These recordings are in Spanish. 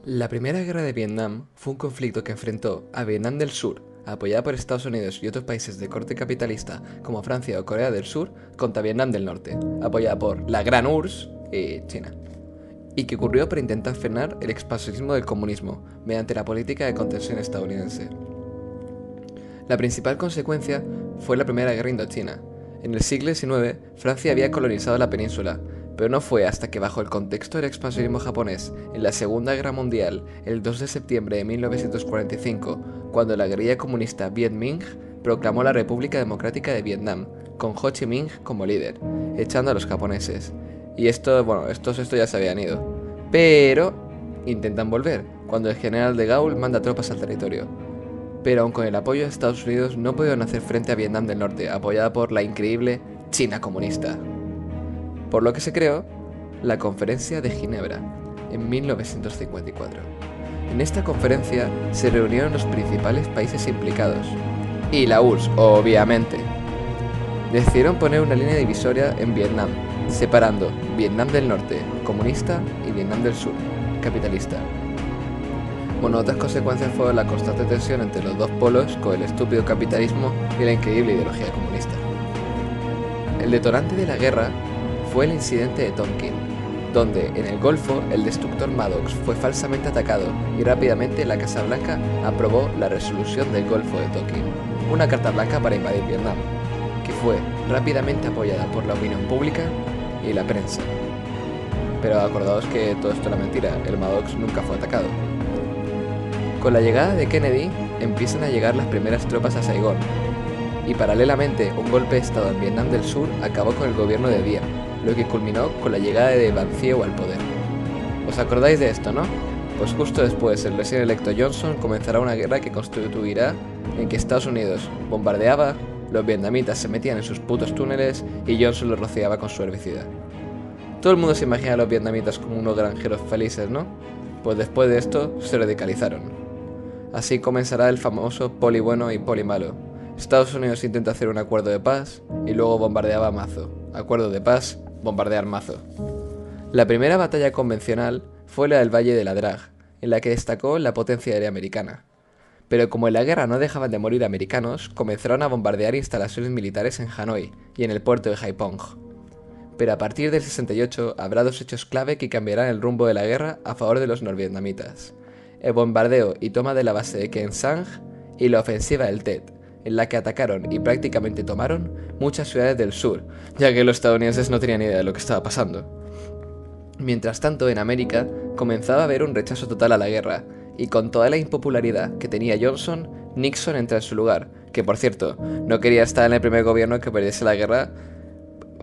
La Primera Guerra de Vietnam fue un conflicto que enfrentó a Vietnam del Sur, apoyada por Estados Unidos y otros países de corte capitalista como Francia o Corea del Sur, contra Vietnam del Norte, apoyada por la Gran URSS y China, y que ocurrió para intentar frenar el expansionismo del comunismo mediante la política de contención estadounidense. La principal consecuencia fue la Primera Guerra Indochina. En el siglo XIX, Francia había colonizado la península, pero no fue hasta que bajo el contexto del expansionismo japonés en la Segunda Guerra Mundial, el 2 de septiembre de 1945, cuando la guerrilla comunista Viet Minh proclamó la República Democrática de Vietnam, con Ho Chi Minh como líder, echando a los japoneses. Y estos ya se habían ido. Pero intentan volver, cuando el general de Gaulle manda tropas al territorio. Pero aun con el apoyo de Estados Unidos no pudieron hacer frente a Vietnam del Norte, apoyada por la increíble China comunista. Por lo que se creó la Conferencia de Ginebra, en 1954. En esta conferencia se reunieron los principales países implicados, y la URSS, obviamente. Decidieron poner una línea divisoria en Vietnam, separando Vietnam del Norte, comunista, y Vietnam del Sur, capitalista. Otras consecuencias fueron la constante tensión entre los dos polos con el estúpido capitalismo y la increíble ideología comunista. El detonante de la guerra fue el incidente de Tonkin, donde en el Golfo el destructor Maddox fue falsamente atacado y rápidamente la Casa Blanca aprobó la resolución del Golfo de Tonkin, una carta blanca para invadir Vietnam, que fue rápidamente apoyada por la opinión pública y la prensa. Pero acordaos que todo esto era mentira, el Maddox nunca fue atacado. Con la llegada de Kennedy empiezan a llegar las primeras tropas a Saigón, y paralelamente un golpe de estado en Vietnam del Sur acabó con el gobierno de Diem, lo que culminó con la llegada de Van Thieu al poder. ¿Os acordáis de esto, no? Pues justo después el recién electo Johnson comenzará una guerra que constituirá en que Estados Unidos bombardeaba, los vietnamitas se metían en sus putos túneles y Johnson los rociaba con su herbicida. Todo el mundo se imagina a los vietnamitas como unos granjeros felices, ¿no? Pues después de esto se radicalizaron. Así comenzará el famoso poli bueno y poli malo. Estados Unidos intenta hacer un acuerdo de paz y luego bombardeaba mazo. Acuerdo de paz, bombardear mazo. La primera batalla convencional fue la del Valle de la Drag, en la que destacó la potencia aérea americana. Pero como en la guerra no dejaban de morir americanos, comenzaron a bombardear instalaciones militares en Hanoi y en el puerto de Haiphong. Pero a partir del 68 habrá dos hechos clave que cambiarán el rumbo de la guerra a favor de los norvietnamitas: el bombardeo y toma de la base de Ken Sang y la ofensiva del Tet, en la que atacaron y prácticamente tomaron muchas ciudades del sur, ya que los estadounidenses no tenían idea de lo que estaba pasando. Mientras tanto, en América comenzaba a haber un rechazo total a la guerra, y con toda la impopularidad que tenía Johnson, Nixon entra en su lugar, que por cierto, no quería estar en el primer gobierno que perdiese la guerra,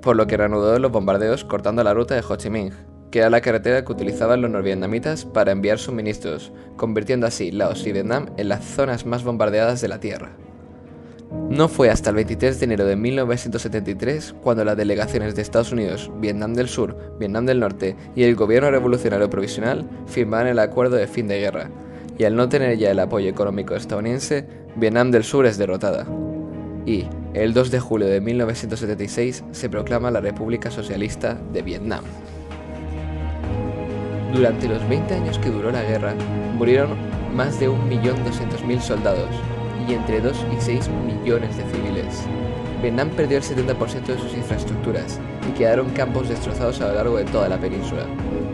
por lo que reanudó los bombardeos cortando la ruta de Ho Chi Minh, que era la carretera que utilizaban los norvietnamitas para enviar suministros, convirtiendo así Laos y Vietnam en las zonas más bombardeadas de la Tierra. No fue hasta el 23 de enero de 1973 cuando las delegaciones de Estados Unidos, Vietnam del Sur, Vietnam del Norte y el Gobierno Revolucionario Provisional firmaron el acuerdo de fin de guerra, y al no tener ya el apoyo económico estadounidense, Vietnam del Sur es derrotada. Y, el 2 de julio de 1976, se proclama la República Socialista de Vietnam. Durante los 20 años que duró la guerra, murieron más de 1.200.000 soldados y entre 2 y 6 millones de civiles. Vietnam perdió el 70% de sus infraestructuras y quedaron campos destrozados a lo largo de toda la península.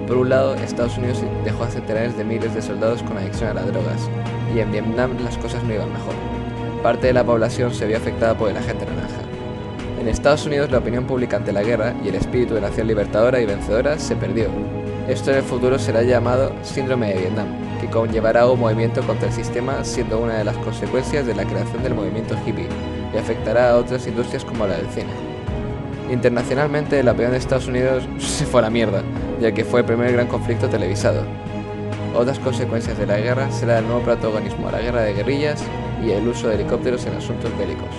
Por un lado, Estados Unidos dejó a centenares de miles de soldados con adicción a las drogas, y en Vietnam las cosas no iban mejor. Parte de la población se vio afectada por el agente naranja. En Estados Unidos, la opinión pública ante la guerra y el espíritu de nación libertadora y vencedora se perdió. Esto en el futuro será llamado Síndrome de Vietnam, que conllevará un movimiento contra el sistema, siendo una de las consecuencias de la creación del movimiento hippie, y afectará a otras industrias como la del cine. Internacionalmente, la opinión de Estados Unidos se fue a la mierda, ya que fue el primer gran conflicto televisado. Otras consecuencias de la guerra será el nuevo protagonismo a la guerra de guerrillas y el uso de helicópteros en asuntos bélicos.